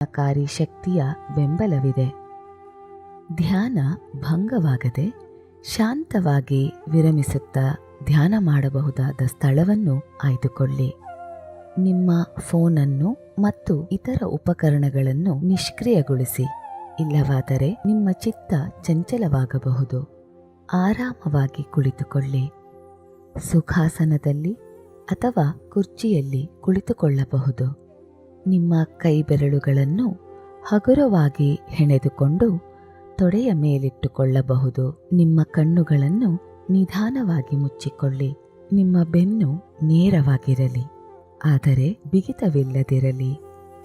ಉಪಶಮನಕಾರಿ ಶಕ್ತಿಯ ಬೆಂಬಲವಿದೆ. ಧ್ಯಾನ ಭಂಗವಾಗದೆ ಶಾಂತವಾಗಿ ವಿರಮಿಸುತ್ತಾ ಧ್ಯಾನ ಮಾಡಬಹುದಾದ ಸ್ಥಳವನ್ನು ಆಯ್ದುಕೊಳ್ಳಿ. ನಿಮ್ಮ ಫೋನನ್ನು ಮತ್ತು ಇತರ ಉಪಕರಣಗಳನ್ನು ನಿಷ್ಕ್ರಿಯಗೊಳಿಸಿ. ಇಲ್ಲವಾದರೆ ನಿಮ್ಮ ಚಿತ್ತ ಚಂಚಲವಾಗಬಹುದು. ಆರಾಮವಾಗಿ ಕುಳಿತುಕೊಳ್ಳಿ. ಸುಖಾಸನದಲ್ಲಿ ಅಥವಾ ಕುರ್ಚಿಯಲ್ಲಿ ಕುಳಿತುಕೊಳ್ಳಬಹುದು. ನಿಮ್ಮ ಕೈಬೆರಳುಗಳನ್ನು ಹಗುರವಾಗಿ ಹೆಣೆದುಕೊಂಡು ತೊಡೆಯ ಮೇಲಿಟ್ಟುಕೊಳ್ಳಬಹುದು. ನಿಮ್ಮ ಕಣ್ಣುಗಳನ್ನು ನಿಧಾನವಾಗಿ ಮುಚ್ಚಿಕೊಳ್ಳಿ. ನಿಮ್ಮ ಬೆನ್ನು ನೇರವಾಗಿರಲಿ, ಆದರೆ ಬಿಗಿತವಿಲ್ಲದಿರಲಿ.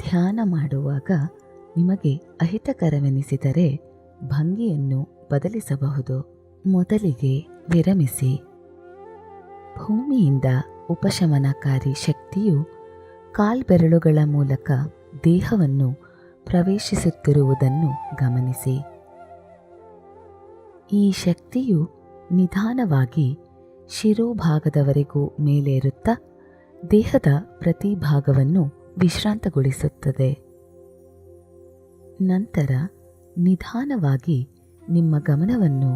ಧ್ಯಾನ ಮಾಡುವಾಗ ನಿಮಗೆ ಅಹಿತಕರವೆನಿಸಿದರೆ ಭಂಗಿಯನ್ನು ಬದಲಿಸಬಹುದು. ಮೊದಲಿಗೆ ವಿರಮಿಸಿ. ಭೂಮಿಯಿಂದ ಉಪಶಮನಕಾರಿ ಶಕ್ತಿಯು ಕಾಲ್ಬೆರಳುಗಳ ಮೂಲಕ ದೇಹವನ್ನು ಪ್ರವೇಶಿಸುತ್ತಿರುವುದನ್ನು ಗಮನಿಸಿ. ಈ ಶಕ್ತಿಯು ನಿಧಾನವಾಗಿ ಶಿರೋಭಾಗದವರೆಗೂ ಮೇಲೇರುತ್ತಾ ದೇಹದ ಪ್ರತಿ ಭಾಗವನ್ನು ವಿಶ್ರಾಂತಗೊಳಿಸುತ್ತದೆ. ನಂತರ ನಿಧಾನವಾಗಿ ನಿಮ್ಮ ಗಮನವನ್ನು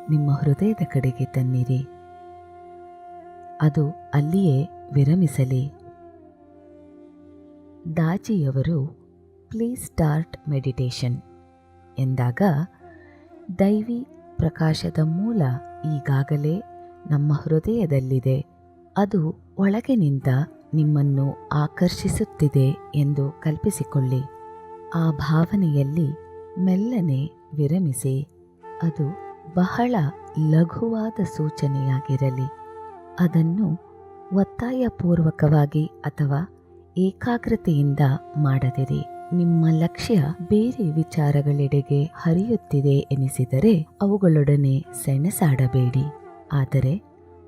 ನಿಮ್ಮ ಹೃದಯದ ಕಡೆಗೆ ತನ್ನಿರಿ. ಅದು ಅಲ್ಲಿಯೇ ವಿರಮಿಸಲಿ. ದಾಜಿಯವರು ಪ್ಲೀಸ್ ಸ್ಟಾರ್ಟ್ ಮೆಡಿಟೇಷನ್ ಎಂದಾಗ ದೈವಿ ಪ್ರಕಾಶದ ಮೂಲ ಈಗಾಗಲೇ ನಮ್ಮ ಹೃದಯದಲ್ಲಿದೆ, ಅದು ಒಳಗಿನಿಂದ ನಿಮ್ಮನ್ನು ಆಕರ್ಷಿಸುತ್ತಿದೆ ಎಂದು ಕಲ್ಪಿಸಿಕೊಳ್ಳಿ. ಆ ಭಾವನೆಯಲ್ಲಿ ಮೆಲ್ಲನೆ ವಿರಮಿಸಿ. ಅದು ಬಹಳ ಲಘುವಾದ ಸೂಚನೆಯಾಗಿರಲಿ. ಅದನ್ನು ಒತ್ತಾಯಪೂರ್ವಕವಾಗಿ ಅಥವಾ ಏಕಾಗ್ರತೆಯಿಂದ ಮಾಡದಿರಿ. ನಿಮ್ಮ ಲಕ್ಷ್ಯ ಬೇರೆ ವಿಚಾರಗಳೆಡೆಗೆ ಹರಿಯುತ್ತಿದೆ ಎನಿಸಿದರೆ ಅವುಗಳೊಡನೆ ಸೆಣಸಾಡಬೇಡಿ, ಆದರೆ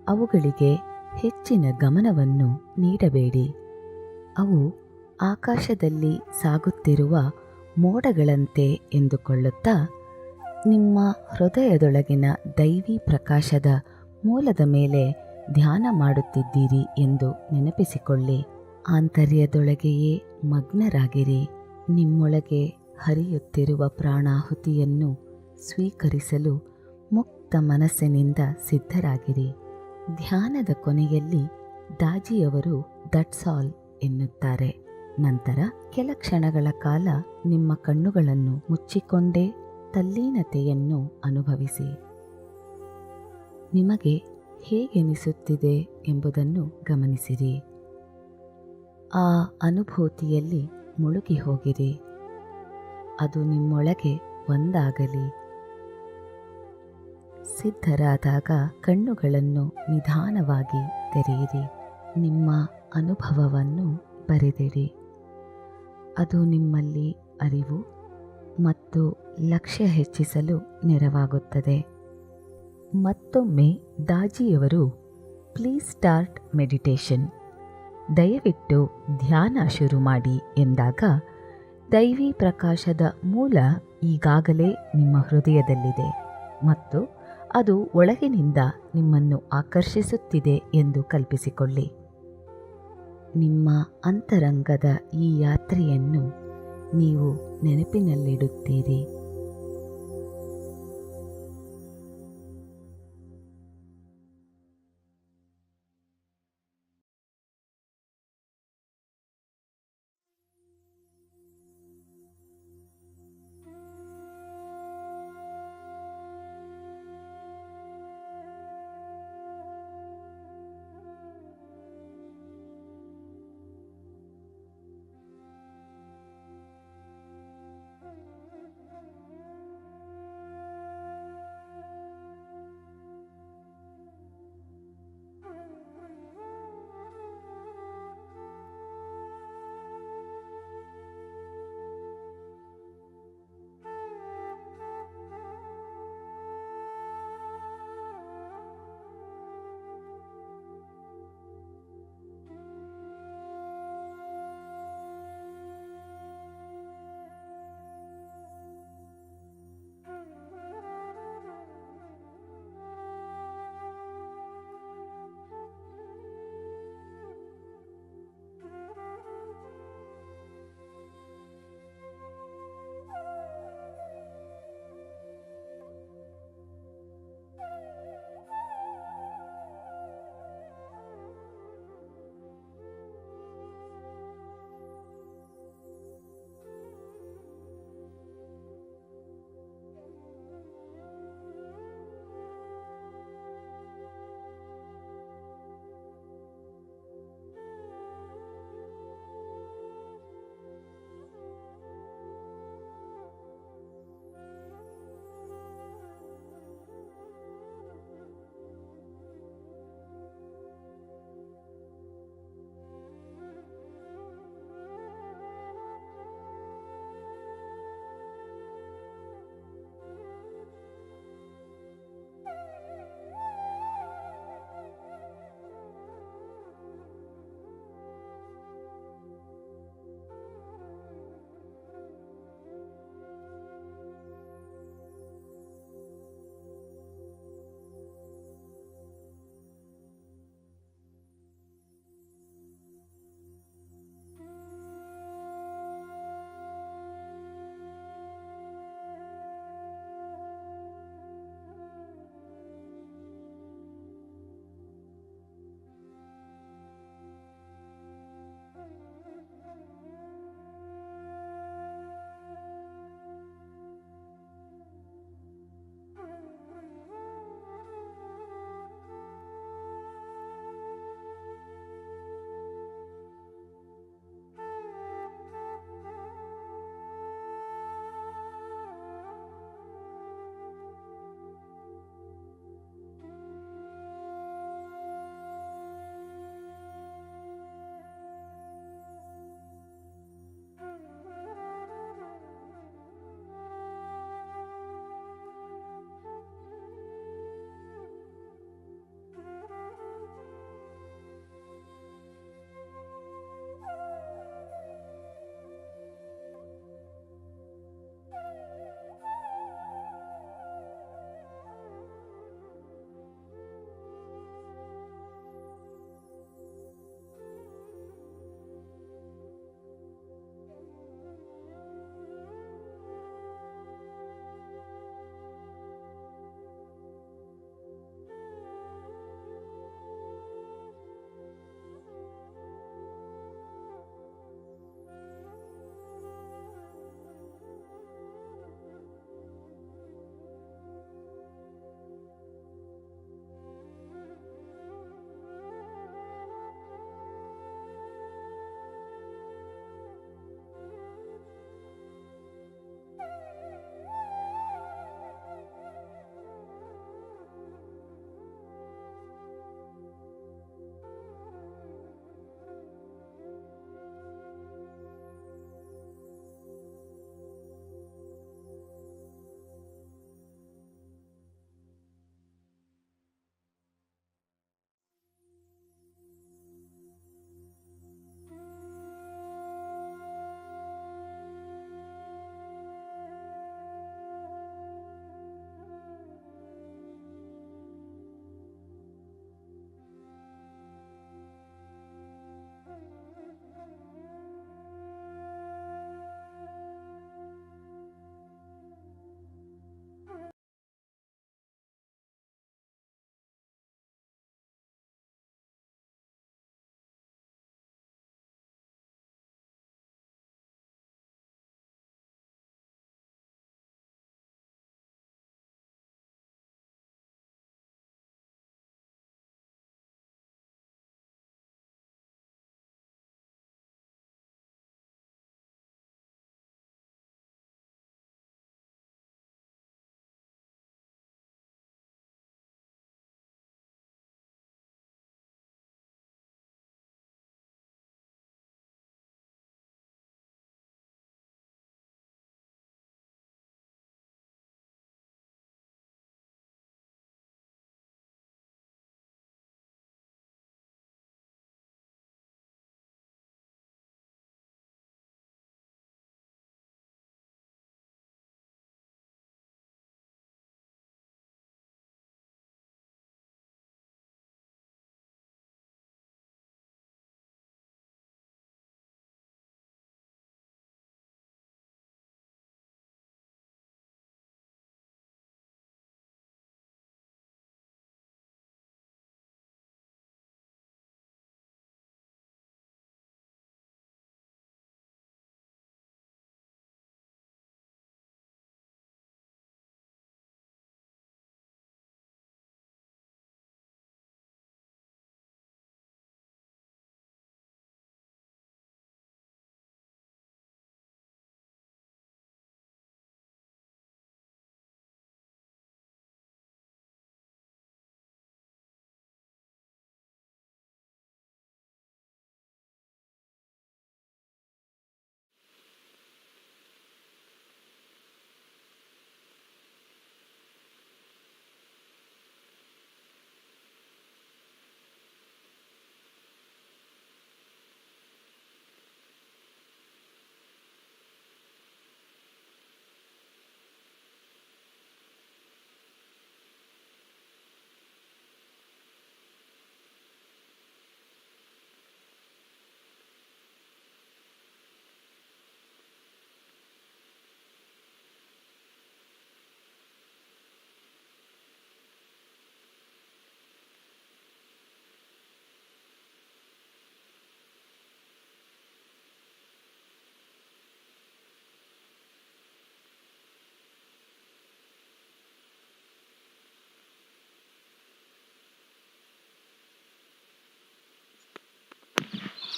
ಅವುಗಳಿಗೆ ಹೆಚ್ಚಿನ ಗಮನವನ್ನು ನೀಡಬೇಡಿ. ಅವು ಆಕಾಶದಲ್ಲಿ ಸಾಗುತ್ತಿರುವ ಮೋಡಗಳಂತೆ ಎಂದುಕೊಳ್ಳುತ್ತಾ ನಿಮ್ಮ ಹೃದಯದೊಳಗಿನ ದೈವಿ ಪ್ರಕಾಶದ ಮೂಲದ ಮೇಲೆ ಧ್ಯಾನ ಮಾಡುತ್ತಿದ್ದೀರಿ ಎಂದು ನೆನಪಿಸಿಕೊಳ್ಳಿ. ಆಂತರ್ಯದೊಳಗೆಯೇ ಮಗ್ನರಾಗಿರಿ. ನಿಮ್ಮೊಳಗೆ ಹರಿಯುತ್ತಿರುವ ಪ್ರಾಣಾಹುತಿಯನ್ನು ಸ್ವೀಕರಿಸಲು ಮುಕ್ತ ಮನಸ್ಸಿನಿಂದ ಸಿದ್ಧರಾಗಿರಿ. ಧ್ಯಾನದ ಕೊನೆಯಲ್ಲಿ ದಾಜಿಯವರು ದಟ್ಸ್ ಆಲ್ ಎನ್ನುತ್ತಾರೆ. ನಂತರ ಕೆಲ ಕ್ಷಣಗಳ ಕಾಲ ನಿಮ್ಮ ಕಣ್ಣುಗಳನ್ನು ಮುಚ್ಚಿಕೊಂಡೇ ತಲ್ಲೀನತೆಯನ್ನು ಅನುಭವಿಸಿ. ನಿಮಗೆ ಹೇಗೆನಿಸುತ್ತಿದೆ ಎಂಬುದನ್ನು ಗಮನಿಸಿರಿ. ಆ ಅನುಭೂತಿಯಲ್ಲಿ ಮುಳುಗಿ ಹೋಗಿರಿ. ಅದು ನಿಮ್ಮೊಳಗೆ ಒಂದಾಗಲಿ. ಸಿದ್ಧರಾದಾಗ ಕಣ್ಣುಗಳನ್ನು ನಿಧಾನವಾಗಿ ತೆರೆಯಿರಿ. ನಿಮ್ಮ ಅನುಭವವನ್ನು ಬರೆದಿಡಿ. ಅದು ನಿಮ್ಮಲ್ಲಿ ಅರಿವು ಮತ್ತು ಲಕ್ಷ್ಯ ಹೆಚ್ಚಿಸಲು ನೆರವಾಗುತ್ತದೆ. ಮತ್ತೊಮ್ಮೆ ದಾಜಿಯವರು ಪ್ಲೀಸ್ ಸ್ಟಾರ್ಟ್ ಮೆಡಿಟೇಷನ್, ದಯವಿಟ್ಟು ಧ್ಯಾನ ಶುರು ಮಾಡಿ ಎಂದಾಗ ದೈವಿ ಪ್ರಕಾಶದ ಮೂಲ ಈಗಾಗಲೇ ನಿಮ್ಮ ಹೃದಯದಲ್ಲಿದೆ ಮತ್ತು ಅದು ಒಳಗಿನಿಂದ ನಿಮ್ಮನ್ನು ಆಕರ್ಷಿಸುತ್ತಿದೆ ಎಂದು ಕಲ್ಪಿಸಿಕೊಳ್ಳಿ. ನಿಮ್ಮ ಅಂತರಂಗದ ಈ ಯಾತ್ರೆಯನ್ನು ನೀವು ನೆನಪಿನಲ್ಲಿಡುತ್ತೀರಿ.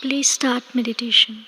Please start meditation.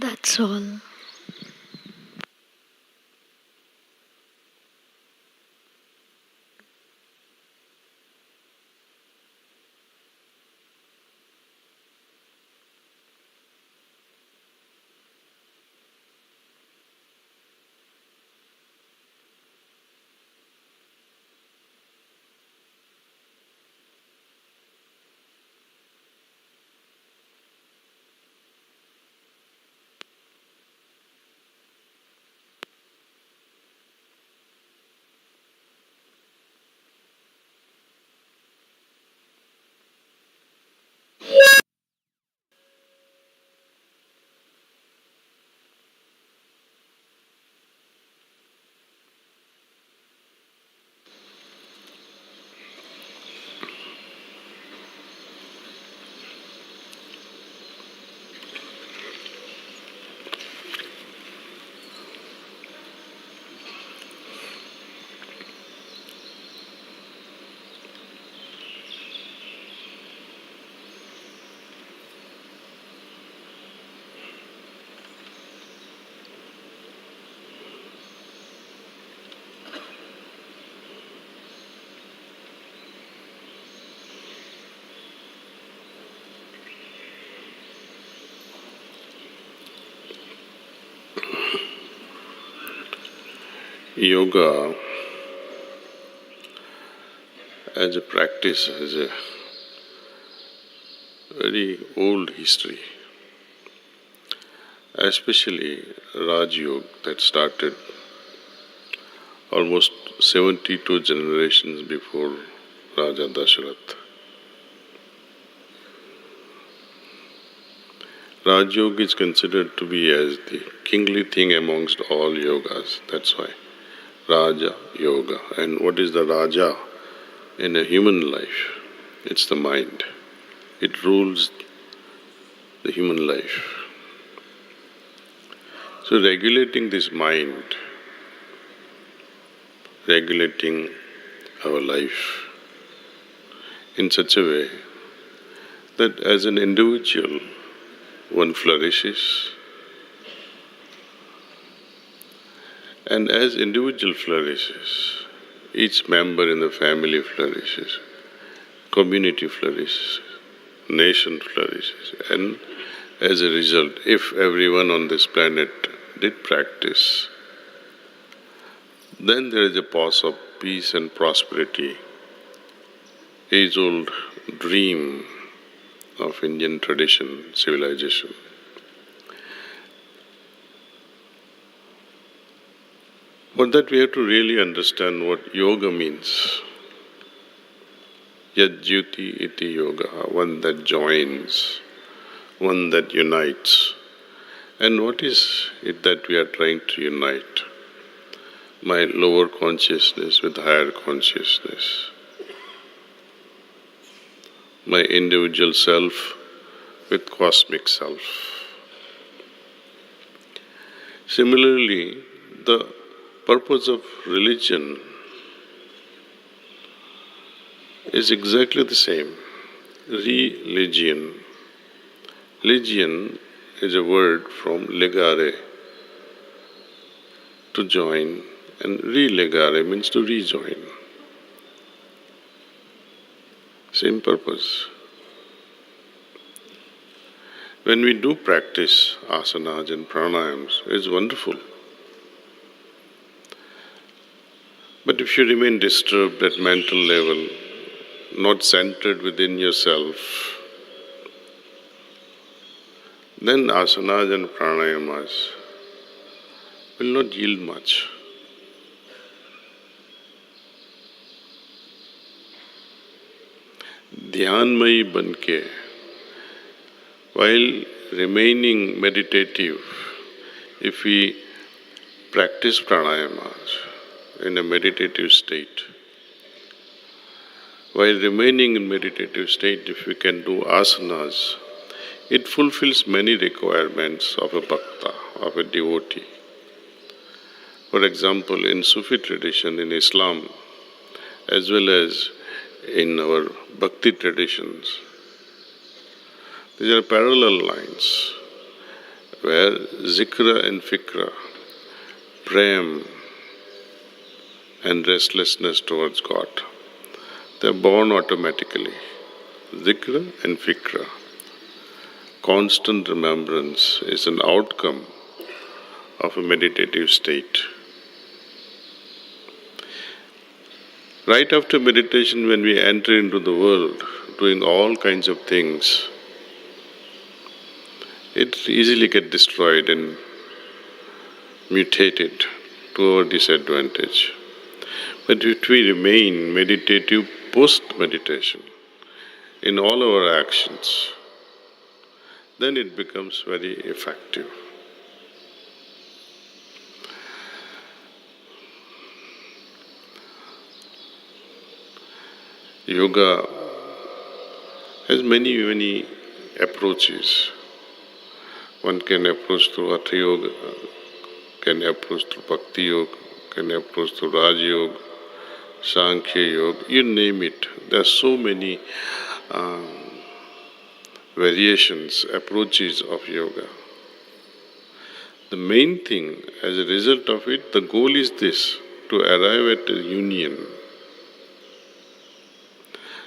That's all. Yoga as a practice has a very old history, especially Raj Yoga that started almost 72 generations before Raja Dasharath. Raj Yoga is considered to be as the kingly thing amongst all yogas. That's why Raja Yoga. And what is the Raja in a human life? It's the mind. It rules the human life. So regulating this mind, regulating our life in such a way that as an individual one flourishes, and as individual flourishes, each member in the family flourishes, community flourishes, nation flourishes, and as a result, if everyone on this planet did practice, then there is a pause of peace and prosperity, age-old dream of Indian tradition, civilization. For that we have to really understand what yoga means. Yad Jyoti iti yoga, one that joins, one that unites. And what is it that we are trying to unite? My lower consciousness with higher consciousness. My individual self with cosmic self. Similarly, the purpose of religion is exactly the same. Religion. Legion is a word from legare, to join, and relegare means to rejoin. Same purpose. When we do practice asanas and pranayams, it's wonderful. But if you remain disturbed at mental level, not centered within yourself, then asanas and pranayamas will not yield much. Dhyanmayi banke, while remaining meditative, if we practice pranayamas in a meditative state, while remaining in meditative state, if we can do asanas, it fulfills many requirements of a bhakta, of a devotee. For example, in Sufi tradition, in Islam, as well as in our bhakti traditions, these are parallel lines. where zikra and fikra, prem and restlessness towards God, they're born automatically. Zikra and fikra, constant remembrance, is an outcome of a meditative state. Right after meditation, when we enter into the world, doing all kinds of things, it easily gets destroyed and mutated to our disadvantage. But if we remain meditative post-meditation in all our actions, then it becomes very effective. Yoga has many approaches. One can approach through Hatha Yoga, can approach through Bhakti Yoga, can approach through Raj Yoga, Sankhya Yoga, you name it. There are so many variations, approaches of yoga. The main thing, as a result of it, the goal is this, to arrive at a union.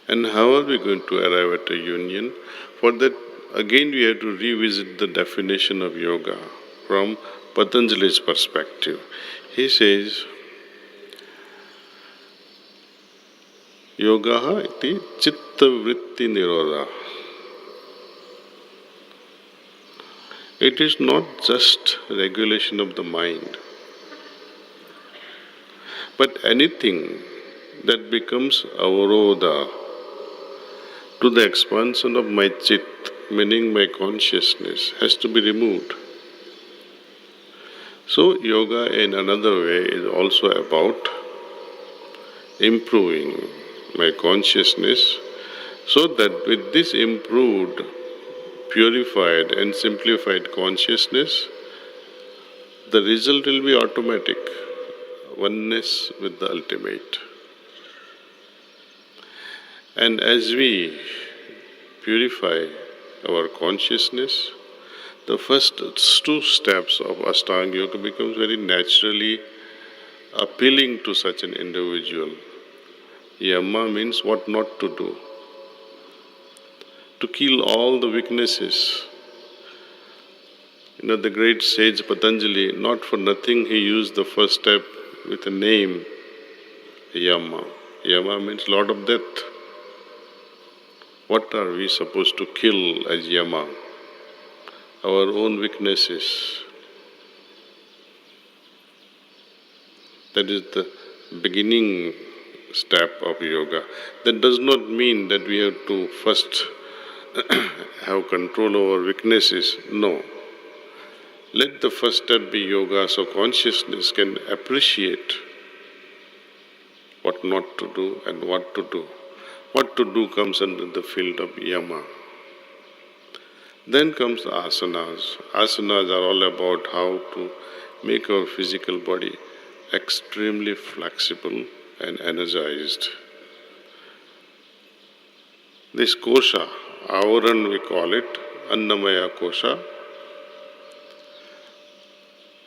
And how are we going to arrive at a union? For that, again we have to revisit the definition of yoga from Patanjali's perspective. He says, yoga iti chitta vritti nirodha. It is not just regulation of the mind, but anything that becomes avarodha to the expansion of my chit, meaning my consciousness, has to be removed. So yoga in another way is also about improving my consciousness, so that with this improved, purified and simplified consciousness, the result will be automatic, oneness with the ultimate. And as we purify our consciousness, the first two steps of Ashtanga Yoga becomes very naturally appealing to such an individual. Yama means what not to do. To kill all the weaknesses. The great sage Patanjali, not for nothing he used the first step with a name, Yama. Yama means Lord of Death. What are we supposed to kill as Yama? Our own weaknesses. That is the beginning step of yoga. That does not mean that we have to first have control over weaknesses. No. Let the first step be yoga, so consciousness can appreciate what not to do and what to do. What to do comes under the field of yama. Then comes asanas. Asanas are all about how to make our physical body extremely flexible and energized. This kosha, avaran we call it, annamaya kosha,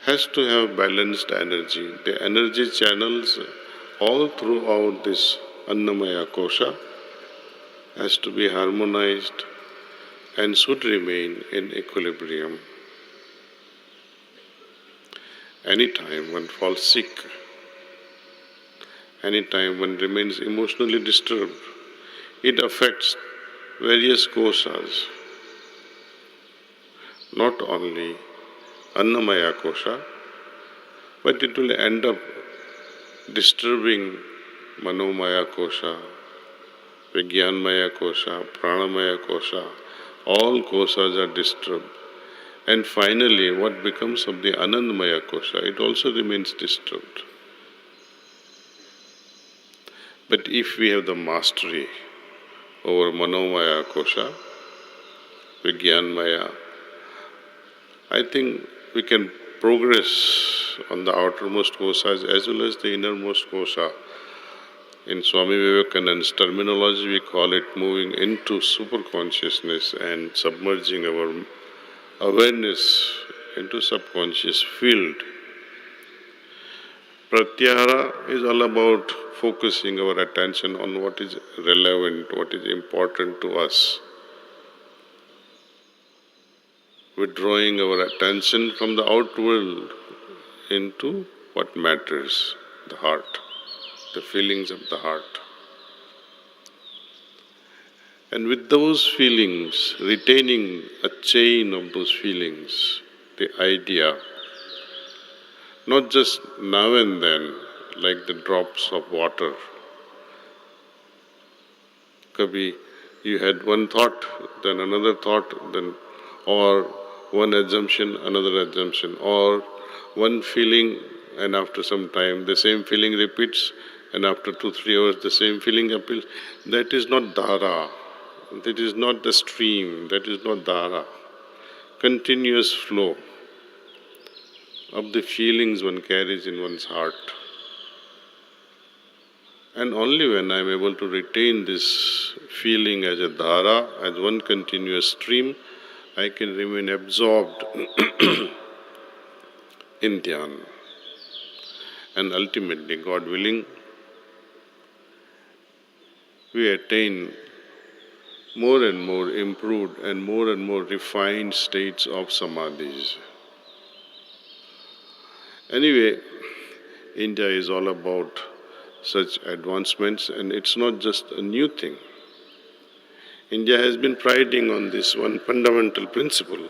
has to have balanced energy. The energy channels all throughout this annamaya kosha has to be harmonized and should remain in equilibrium. Anytime one falls sick, anytime one remains emotionally disturbed, it affects various koshas, not only annamaya kosha, but it will end up disturbing manomaya kosha, vijnanmaya kosha, pranamaya kosha. All koshas are disturbed. And finally, what becomes of the anandamaya kosha, it also remains disturbed. But if we have the mastery over manomaya kosha, vijnanmaya, I think we can progress on the outermost koshas as well as the innermost kosha. In Swami Vivekananda's terminology, we call it moving into superconsciousness and submerging our awareness into subconscious field. Pratyahara is all about focusing our attention on what is relevant, what is important to us. Withdrawing our attention from the outworld into what matters, the heart, the feelings of the heart. And with those feelings, retaining a chain of those feelings, the idea, not just now and then, like the drops of water. Kabhi you had one thought, then another thought, then or one assumption, another assumption, or one feeling, and after some time the same feeling repeats, and after 2-3 hours the same feeling appears. That is not dhara. That is not the stream. That is not dhara. Continuous flow of the feelings one carries in one's heart. And only when I am able to retain this feeling as a dhara, as one continuous stream, I can remain absorbed in dhyan. And ultimately, God willing, we attain more and more improved and more refined states of samadhis. Anyway, India is all about such advancements, and it's not just a new thing. India has been priding on this one fundamental principle,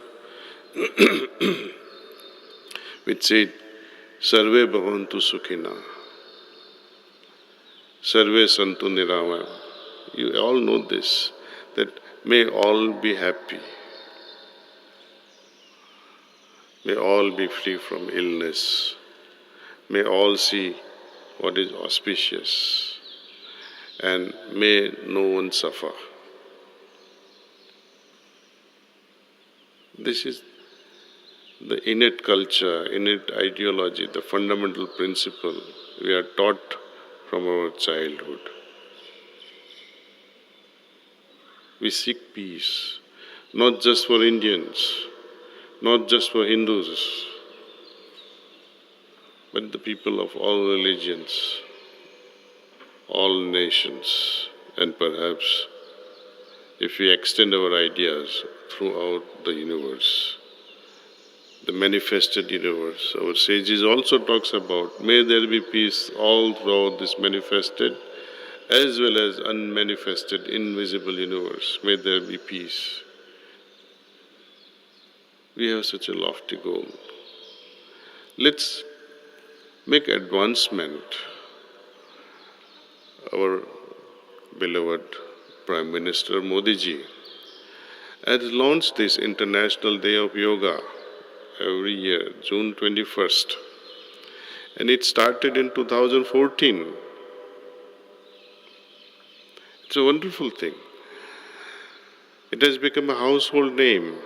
which said, Sarve bhavantu sukhina, Sarve santu nirama. You all know this, that may all be happy, may all be free from illness, may all see what is auspicious, and may no one suffer. This is the innate culture, innate ideology, the fundamental principle we are taught from our childhood. We seek peace, not just for Indians, not just for Hindus, but the people of all religions, all nations, and perhaps if we extend our ideas throughout the universe, the manifested universe. Our sages also talks about, may there be peace all throughout this manifested as well as unmanifested invisible universe. May there be peace. We have such a lofty goal. Let's make advancement. Our beloved Prime Minister Modi ji has launched this International Day of Yoga every year, June 21st. And it started in 2014. It's a wonderful thing. It has become a household name.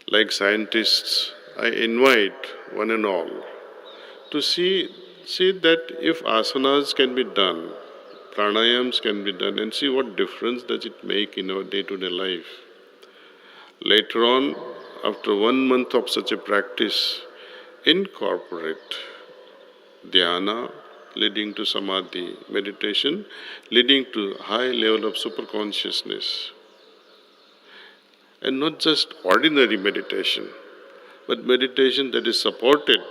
Like scientists, I invite one and all to see that if asanas can be done, pranayams can be done, and see what difference does it make in our day-to-day life. Later on, after 1 month of such a practice, incorporate dhyana leading to samadhi, meditation leading to high level of superconsciousness. And not just ordinary meditation, but meditation that is supported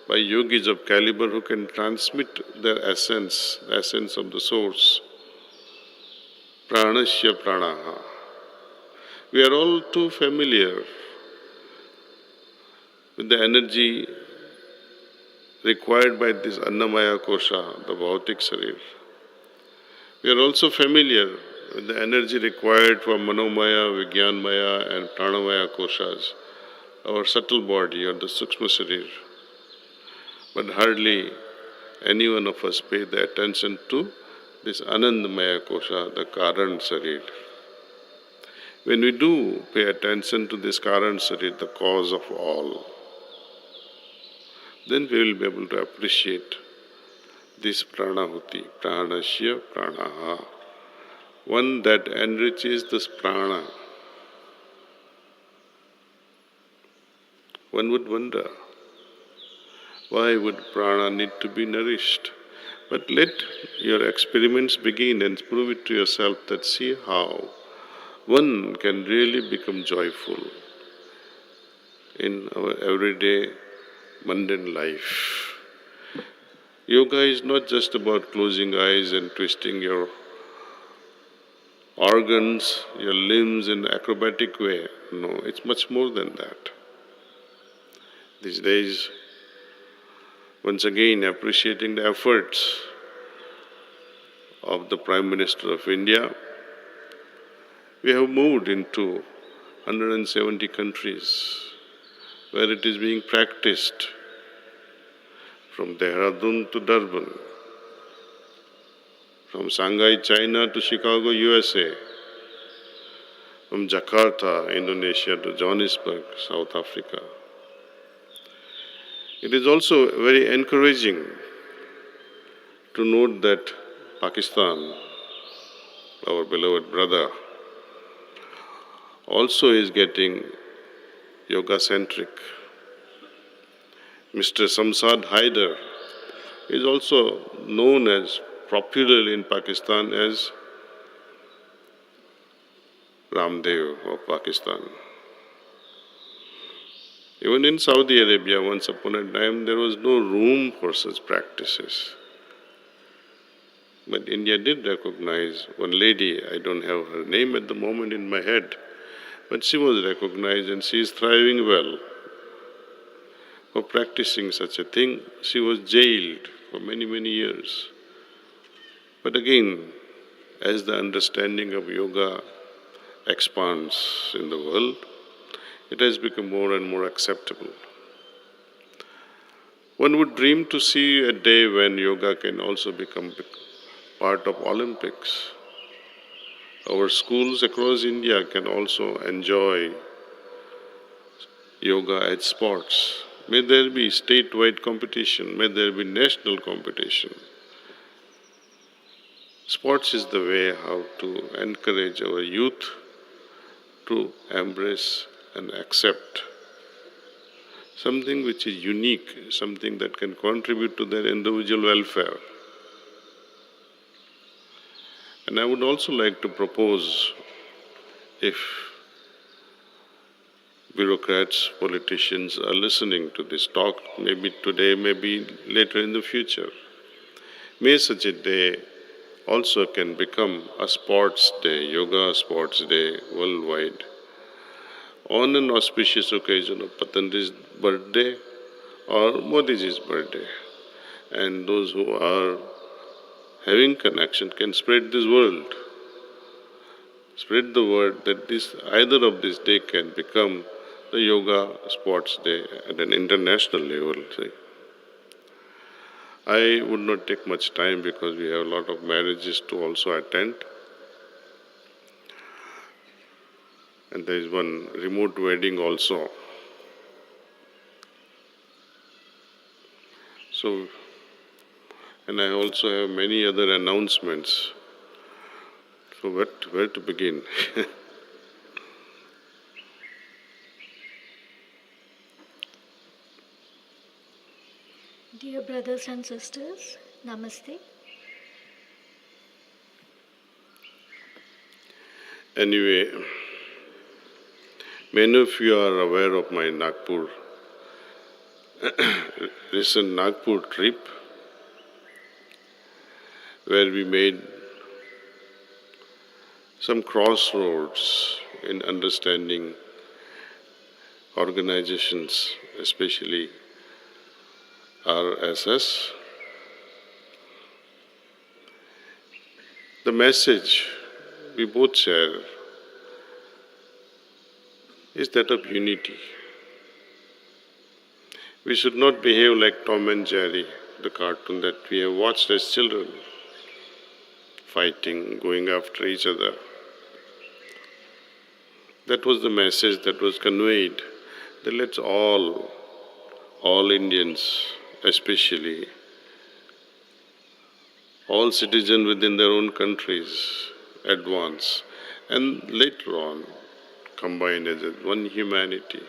by yogis of caliber who can transmit their essence, the essence of the source. Pranasya pranaha. We are all too familiar with the energy required by this Annamaya Kosha, the Bhautik Sarir. We are also familiar with the energy required for Manomaya, Vijnanmaya and Pranamaya Koshas, our subtle body or the Sukshma Sarir. But hardly any one of us pay the attention to this Anandamaya Kosha, the Karan Sarir. When we do pay attention to this Karan Sarir, the cause of all, then we will be able to appreciate this Pranahuti, Pranasya Pranaha, one that enriches this prana. One would wonder, why would prana need to be nourished? But let your experiments begin and prove it to yourself that see how one can really become joyful in our everyday mundane life. Yoga is not just about closing eyes and twisting your organs, your limbs in an acrobatic way. No, it's much more than that. These days, once again appreciating the efforts of the Prime Minister of India, we have moved into 170 countries where it is being practiced, from Dehradun to Durban, from Shanghai, China to Chicago, USA, from Jakarta, Indonesia to Johannesburg, South Africa. It is also very encouraging to note that Pakistan, our beloved brother, also is getting yoga-centric. Mr. Samsad Haider is also known as popularly in Pakistan as Ramdev of Pakistan. Even in Saudi Arabia, once upon a time, there was no room for such practices. But India did recognize one lady, I don't have her name at the moment in my head, but she was recognized and she is thriving well. For practicing such a thing, she was jailed for many, many years. But again, as the understanding of yoga expands in the world, it has become more and more acceptable. One would dream to see a day when yoga can also become part of Olympics. Our schools across India can also enjoy yoga as sports. May there be statewide competition, may there be national competition. Sports is the way how to encourage our youth to embrace and accept something which is unique, something that can contribute to their individual welfare. And I would also like to propose, if bureaucrats, politicians are listening to this talk, maybe today, maybe later in the future, may such a day also can become a sports day, yoga sports day worldwide, on an auspicious occasion of Patanjali's birthday or Modiji's birthday. And those who are having connection can spread this word. Spread the word that either of this day can become the yoga sports day at an international level. See. I would not take much time because we have a lot of marriages to also attend. And there is one remote wedding also. So, and I also have many other announcements. So where to begin? Dear brothers and sisters, Namaste. Anyway, many of you are aware of my Nagpur, recent Nagpur trip, where we made some crossroads in understanding organizations, especially RSS. The message we both share is that of unity. We should not behave like Tom and Jerry, the cartoon that we have watched as children, fighting, going after each other. That was the message that was conveyed, that let's all Indians especially, all citizens within their own countries advance and later on combine as one humanity.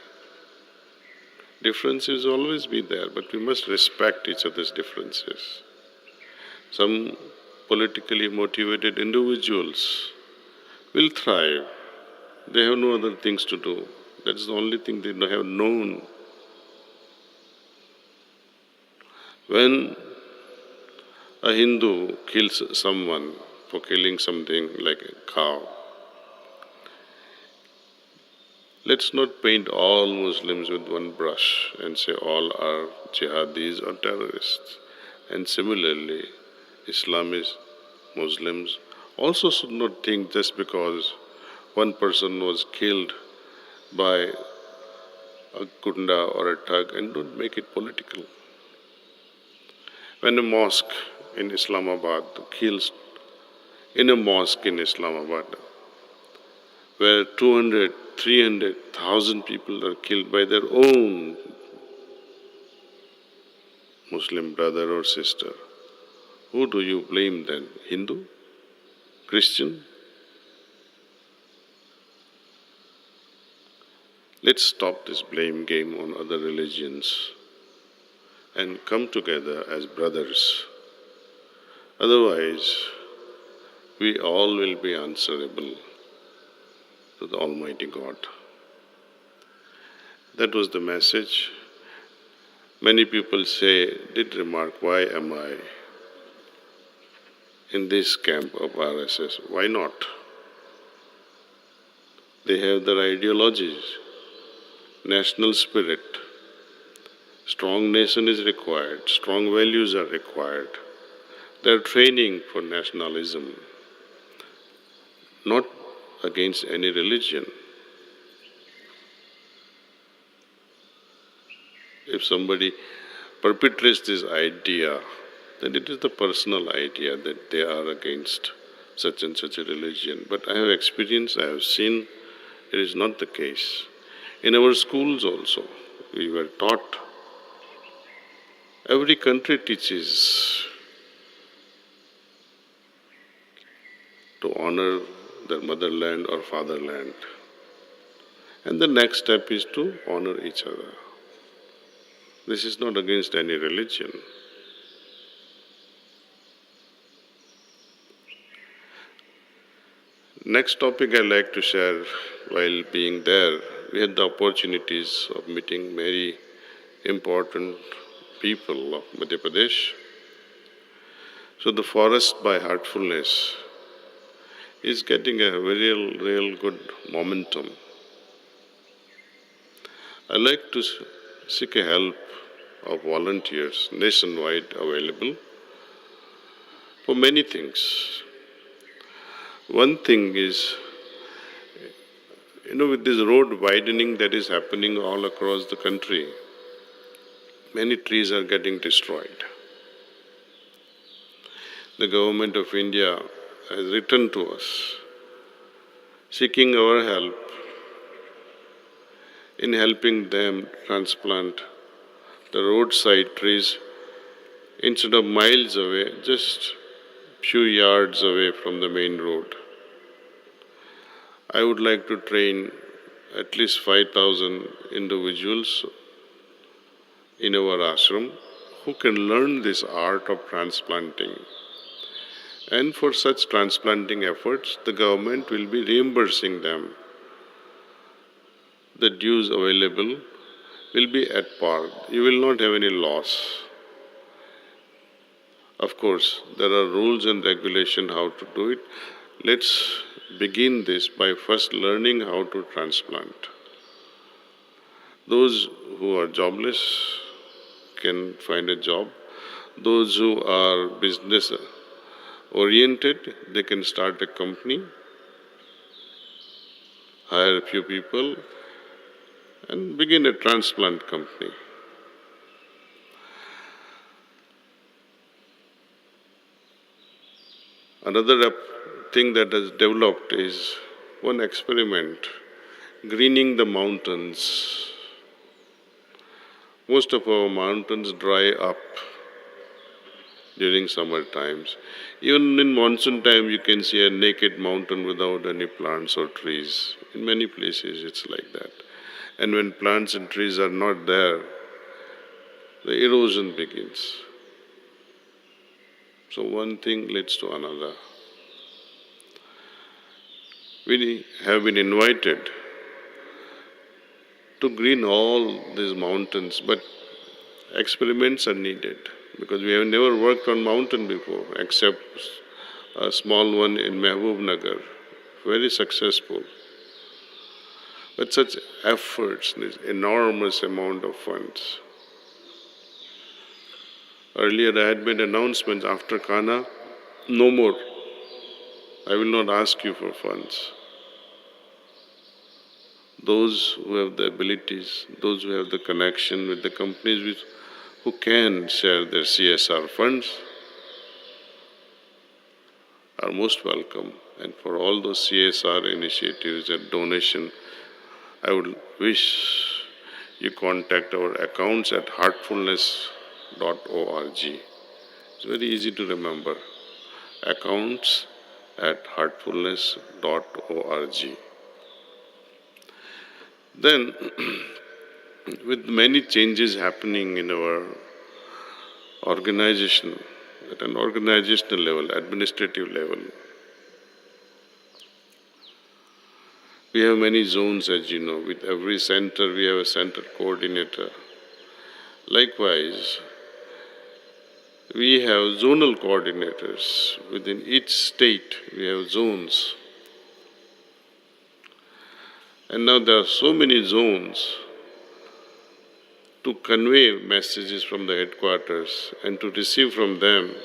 Differences will always be there, but we must respect each other's differences. Some politically motivated individuals will thrive. They have no other things to do. That's the only thing they have known. When a Hindu kills someone for killing something like a cow, let's not paint all Muslims with one brush and say all are jihadis or terrorists. And similarly, Islamists, Muslims also should not think just because one person was killed by a gunda or a thug and don't make it political. When a mosque in Islamabad kills, in a mosque in Islamabad, where 200, 300,000 people are killed by their own Muslim brother or sister, who do you blame then? Hindu? Christian? Let's stop this blame game on other religions and come together as brothers. Otherwise, we all will be answerable to the Almighty God. That was the message. Many people did remark, why am I in this camp of RSS? Why not? They have their ideologies, national spirit. Strong nation is required, strong values are required. They are training for nationalism, not against any religion. If somebody perpetrates this idea, then it is the personal idea that they are against such and such a religion. But I have experienced, I have seen, it is not the case. In our schools also, we were taught, every country teaches to honor their motherland or fatherland. And the next step is to honor each other. This is not against any religion. Next topic I like to share, while being there, we had the opportunities of meeting very important people of Madhya Pradesh. So the forest by Heartfulness is getting a real good momentum. I like to seek a help of volunteers nationwide available for many things. One thing is, with this road widening that is happening all across the country, many trees are getting destroyed. The government of India has written to us, seeking our help in helping them transplant the roadside trees instead of miles away, just few yards away from the main road. I would like to train at least 5,000 individuals in our ashram who can learn this art of transplanting. And for such transplanting efforts, the government will be reimbursing them. The dues available will be at par. You will not have any loss. Of course, there are rules and regulations how to do it. Let's begin this by first learning how to transplant. Those who are jobless can find a job. Those who are business oriented, they can start a company, hire a few people, and begin a transplant company. Another thing that has developed is one experiment, greening the mountains. Most of our mountains dry up during summer times. Even in monsoon time, you can see a naked mountain without any plants or trees. In many places, it's like that. And when plants and trees are not there, the erosion begins. So one thing leads to another. We have been invited to green all these mountains, but experiments are needed because we have never worked on mountain before, except a small one in Nagar, very successful. But such efforts need enormous amount of funds. Earlier I had made announcements after Kanha, no more. I will not ask you for funds. Those who have the abilities, those who have the connection with the companies who can share their CSR funds are most welcome. And for all those CSR initiatives and donation, I would wish you contact our accounts at heartfulness.org. It's very easy to remember. Accounts at heartfulness.org. Then, with many changes happening in our organization, at an organizational level, administrative level, we have many zones, as you know. With every center, we have a center coordinator. Likewise, we have zonal coordinators. Within each state, we have zones. And now there are so many zones. To convey messages from the headquarters and to receive from them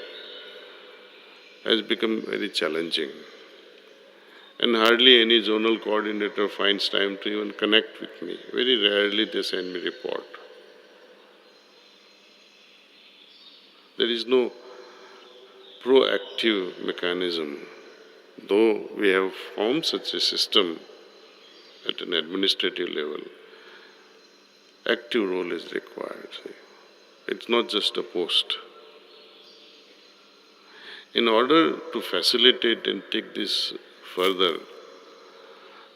has become very challenging. And hardly any zonal coordinator finds time to even connect with me. Very rarely they send me a report. There is no proactive mechanism. Though we have formed such a system at an administrative level, active role is required. It's not just a post. In order to facilitate and take this further,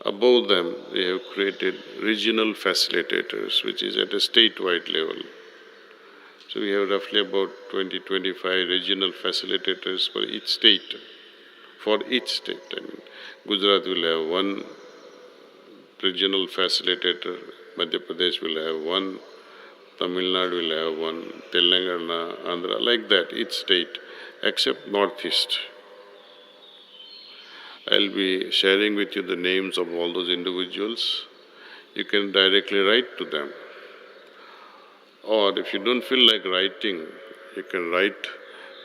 above them we have created regional facilitators, which is at a statewide level. So we have roughly about 20-25 regional facilitators for each state. For each state, Gujarat will have one regional facilitator, Madhya Pradesh will have one, Tamil Nadu will have one, Telangana, Andhra, like that, each state, except Northeast. I'll be sharing with you the names of all those individuals. You can directly write to them. Or if you don't feel like writing, you can write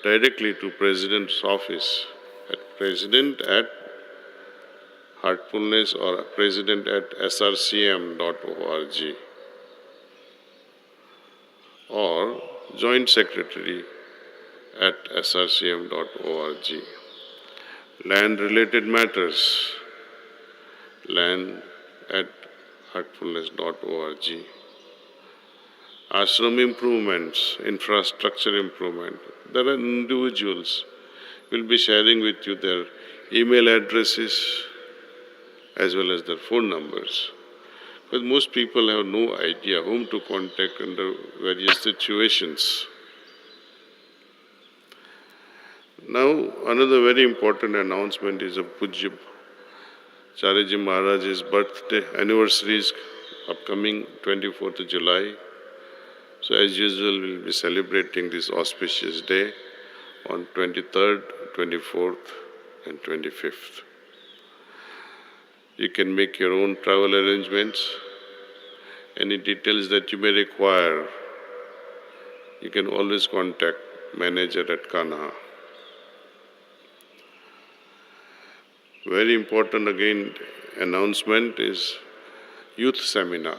directly to President's office at president@heartfulness or president@srcm.org or Joint Secretary at srcm.org. Land-related matters, land@heartfulness.org. Ashram improvements, infrastructure improvement. There are individuals who will be sharing with you their email addresses as well as their phone numbers. But most people have no idea whom to contact under various situations. Now, another very important announcement is of Pujya Chariji Maharaj's birthday anniversary is upcoming 24th of July. So as usual, we'll be celebrating this auspicious day on 23rd, 24th and 25th. You can make your own travel arrangements. Any details that you may require, you can always contact manager at Kanha. Very important again announcement is youth seminar.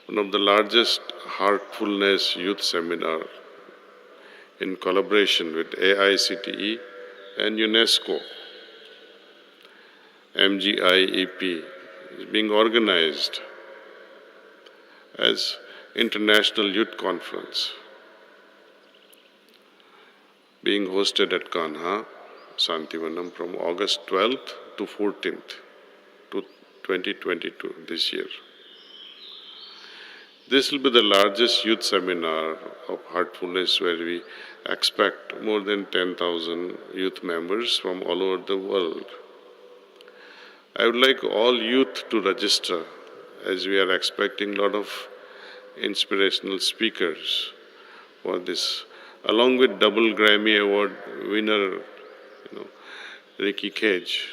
One of the largest Heartfulness youth seminar in collaboration with AICTE and UNESCO. MGIEP is being organized as International Youth Conference, being hosted at Kanha, Shanti Vanam from August 12th to 14th, 2022, this year. This will be the largest youth seminar of Heartfulness, where we expect more than 10,000 youth members from all over the world. I would like all youth to register, as we are expecting a lot of inspirational speakers for this, along with double Grammy Award winner, Ricky Cage,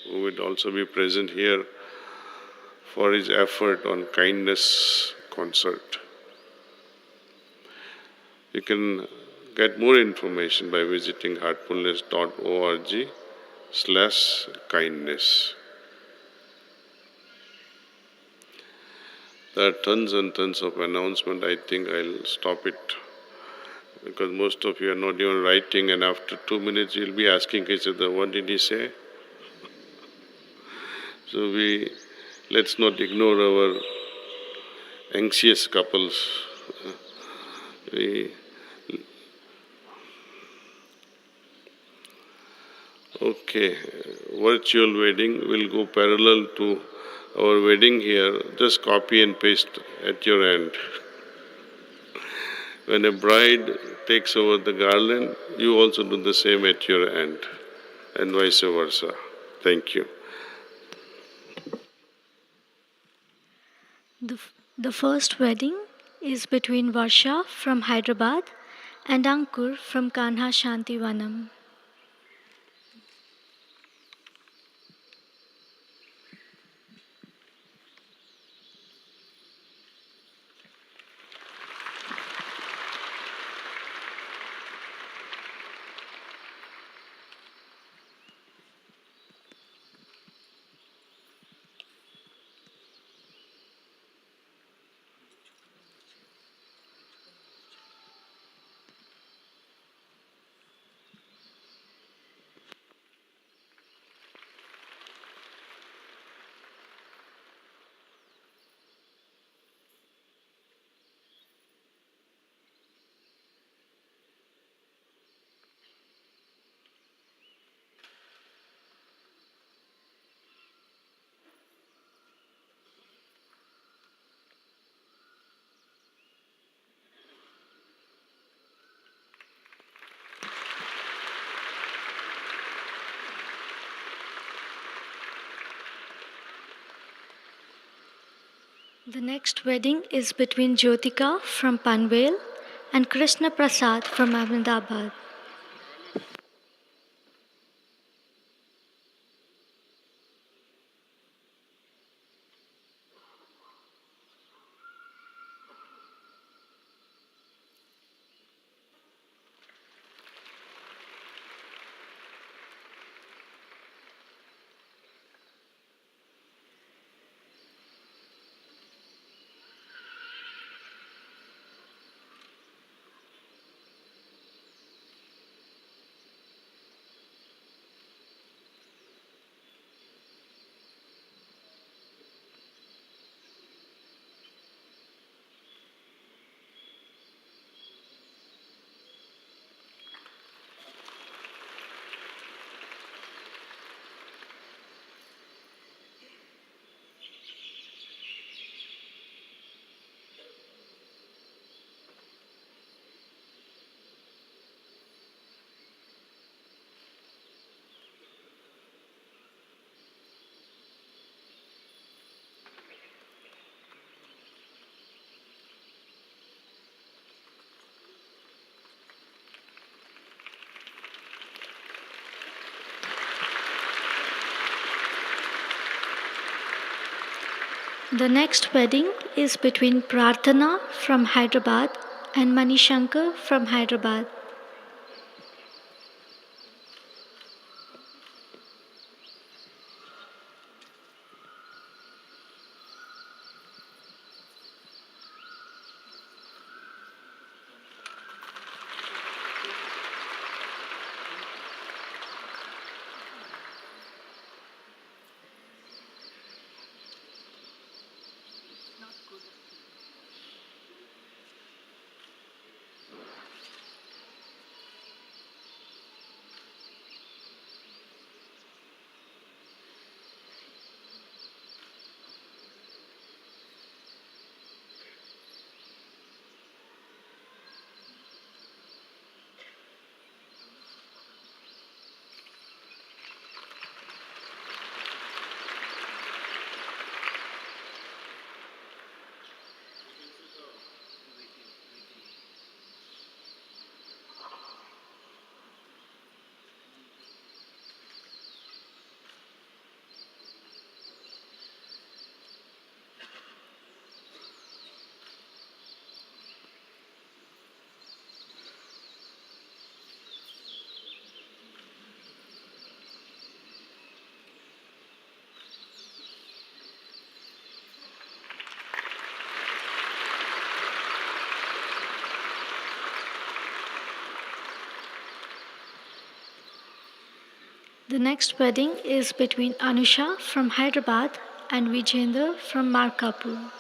who will also be present here for his effort on kindness concert. You can get more information by visiting heartfulness.org/kindness. There are tons and tons of announcements. I think I'll stop it because most of you are not even writing, and after 2 minutes you'll be asking each other, what did he say? So let's not ignore our anxious couples. Okay, virtual wedding will go parallel to our wedding here. Just copy and paste at your end. When a bride takes over the garland, you also do the same at your end, and vice versa. Thank you. The first wedding is between Varsha from Hyderabad and Ankur from Kanha Shanti Vanam. The next wedding is between Jyotika from Panvel and Krishna Prasad from Ahmedabad. The next wedding is between Prarthana from Hyderabad and Manishankar from Hyderabad. The next wedding is between Anusha from Hyderabad and Vijender from Markapur.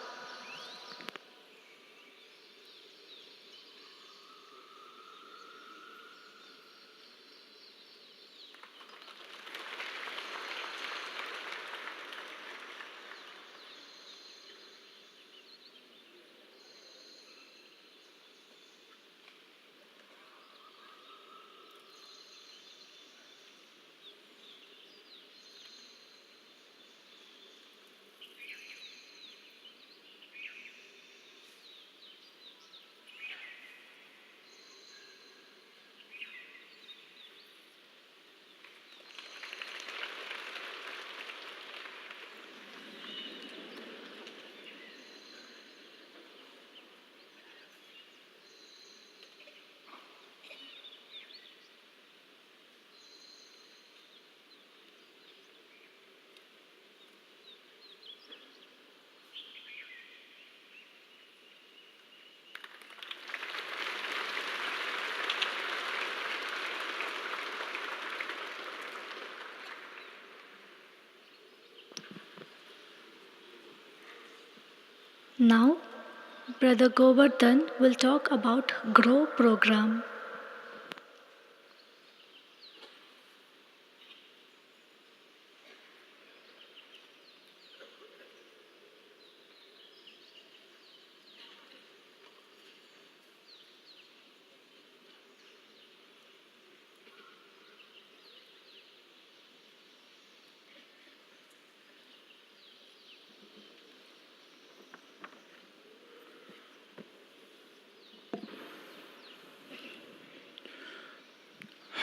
Now, Brother Govardhan will talk about GROW program.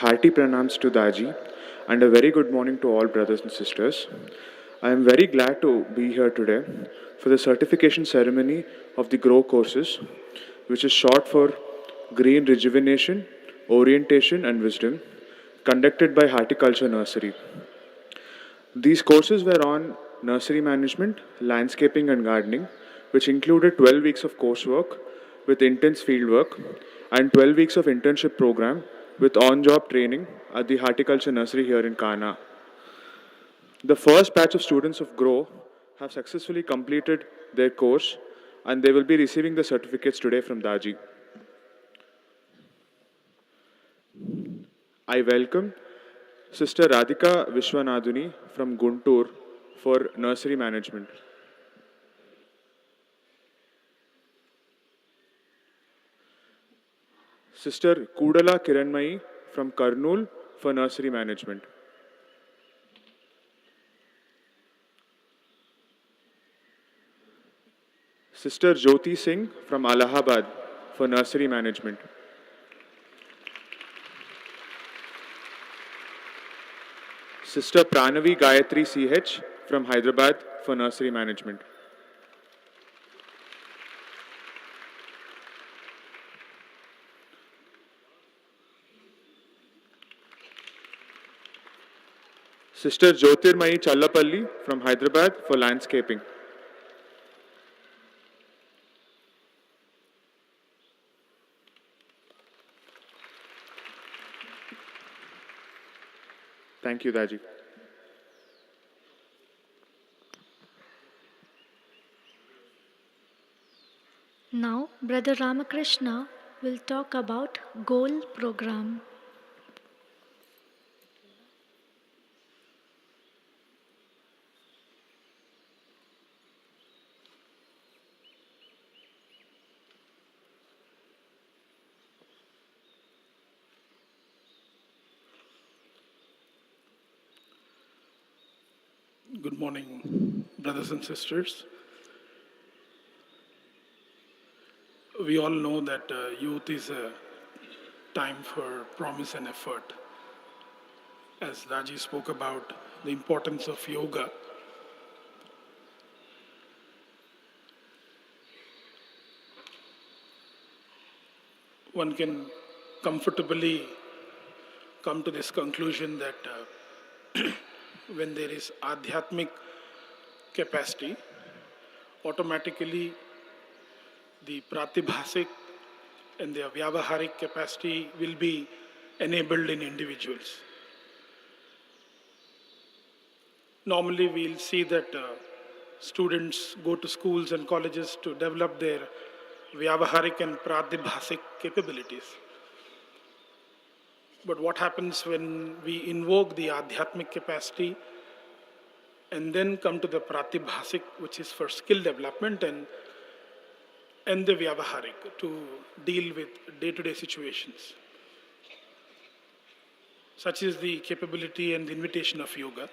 Hearty pranams to Daaji and a very good morning to all brothers and sisters. I am very glad to be here today for the certification ceremony of the GROW courses, which is short for Green Rejuvenation, Orientation and Wisdom, conducted by Horticulture Nursery. These courses were on nursery management, landscaping and gardening, which included 12 weeks of coursework with intense fieldwork and 12 weeks of internship program with on-job training at the horticulture nursery here in Kanha. The first batch of students of GROW have successfully completed their course and they will be receiving the certificates today from Daaji. I welcome Sister Radhika Vishwanadhuni from Guntur for nursery management. Sister Kudala Kiranmai from Karnool for nursery management. Sister Jyoti Singh from Allahabad for nursery management. Sister Pranavi Gayatri CH from Hyderabad for nursery management. Sister Jyotirmayi Challapalli from Hyderabad for landscaping. Thank you, Daaji. Now, Brother Ramakrishna will talk about GOAL program. Good morning, brothers and sisters. We all know that youth is a time for promise and effort. As Daaji spoke about the importance of yoga, one can comfortably come to this conclusion that when there is adhyatmic capacity, automatically the pratibhasik and the vyavaharik capacity will be enabled in individuals. Normally, we'll see that students go to schools and colleges to develop their vyavaharik and pratibhasik capabilities. But what happens when we invoke the adhyatmic capacity and then come to the pratibhasik, which is for skill development, and the vyavaharik to deal with day-to-day situations? Such is the capability and the invitation of yoga.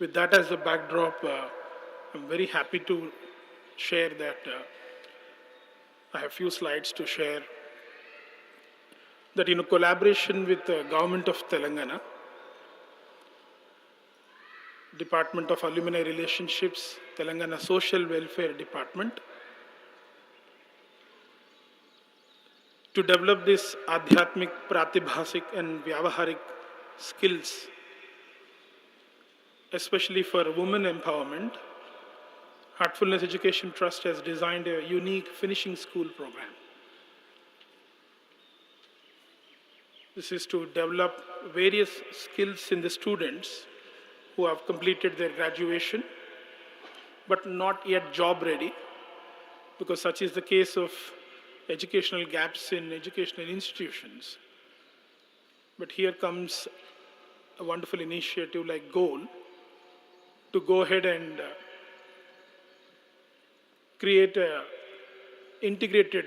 With that as a backdrop, I'm very happy to share that I have a few slides to share. That in collaboration with the Government of Telangana, Department of Alumni Relationships, Telangana Social Welfare Department, to develop this adhyatmic, pratibhasik and vyavaharik skills, especially for women empowerment, Heartfulness Education Trust has designed a unique finishing school program. This is to develop various skills in the students who have completed their graduation but not yet job ready, because such is the case of educational gaps in educational institutions. But here comes a wonderful initiative like GOAL to go ahead and create a integrated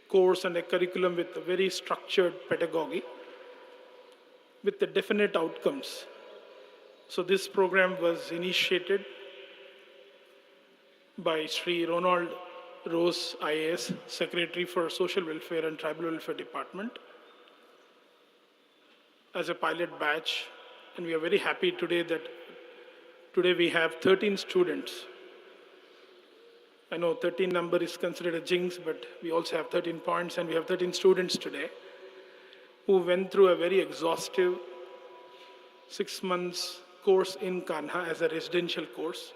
course and a curriculum with a very structured pedagogy with the definite outcomes. So this program was initiated by Sri Ronald Rose, IAS, Secretary for Social Welfare and Tribal Welfare Department, as a pilot batch. And we are very happy today that today we have 13 students. I know 13 number is considered a jinx, but we also have 13 points, and we have 13 students today who went through a very exhaustive 6 months course in Kanha as a residential course.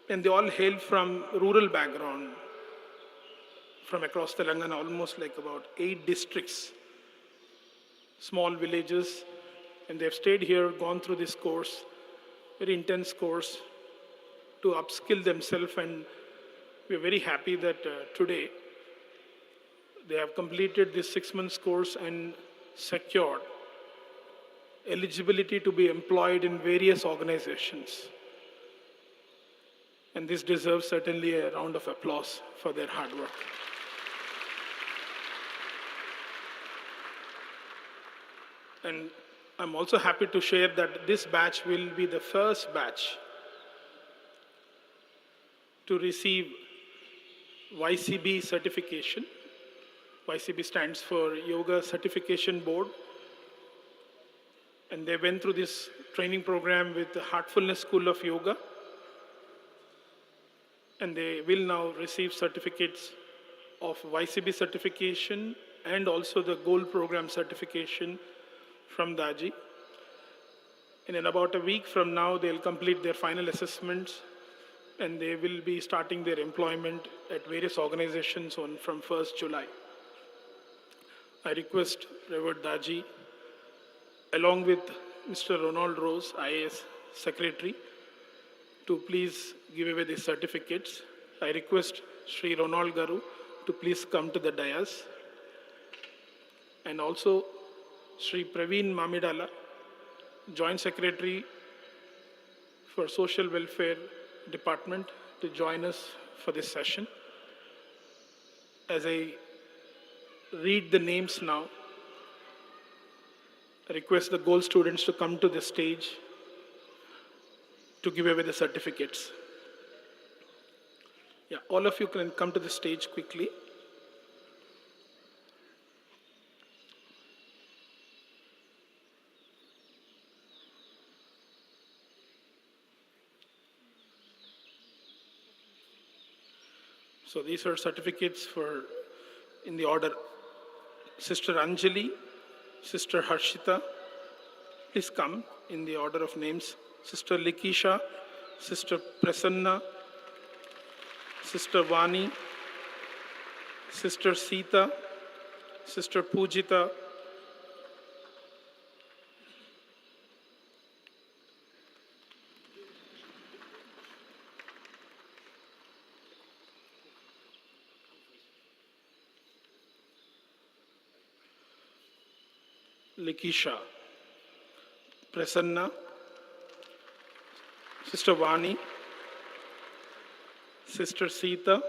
And they all hail from rural background, from across Telangana, almost like about 8 districts, small villages, and they've stayed here, gone through this course, very intense course, to upskill themselves. And we're very happy that today they have completed this 6 months course and secured eligibility to be employed in various organizations. And this deserves certainly a round of applause for their hard work. And I'm also happy to share that this batch will be the first batch to receive YCB certification. YCB stands for Yoga Certification Board. And they went through this training program with the Heartfulness School of Yoga. And they will now receive certificates of YCB certification and also the Gold Program certification from Daaji. And in about a week from now, they'll complete their final assessments, and they will be starting their employment at various organizations from 1st July. I request Reverend Daaji, along with Mr. Ronald Rose, IAS Secretary, to please give away the certificates. I request Sri Ronald Garu to please come to the dais. And also Sri Praveen Mamidala, Joint Secretary for Social Welfare Department, to join us for this session. As I read the names now, I request the Gold students to come to the stage to give away the certificates. Yeah, all of you can come to the stage quickly. So these are certificates for, in the order, Sister Anjali, Sister Harshita, please come in the order of names. Sister Likisha, Sister Prasanna, Sister Vani, Sister Sita, Sister Pujita, Likisha, Prasanna, Sister Vani, Sister Sita,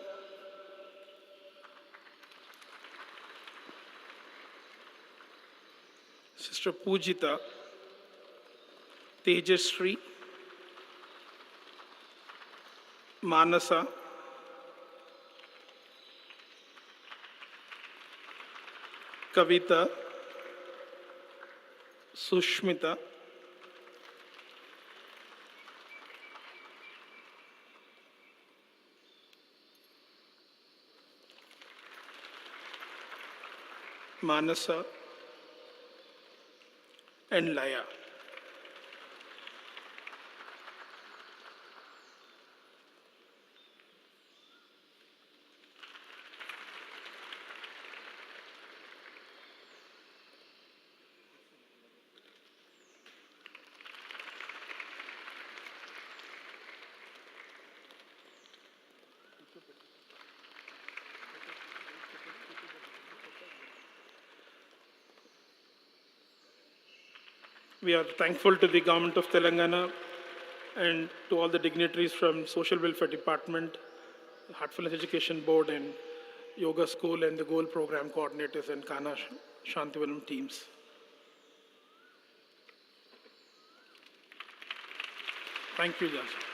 Sister Pujita, Tejasri, Manasa, Kavita, Sushmita, Manasa, and Laya. We are thankful to the Government of Telangana and to all the dignitaries from Social Welfare Department, Heartfulness Education Board, and Yoga School, and the Goal Program coordinators and Kanha, Shanti, Vanam teams. Thank you, Daaji.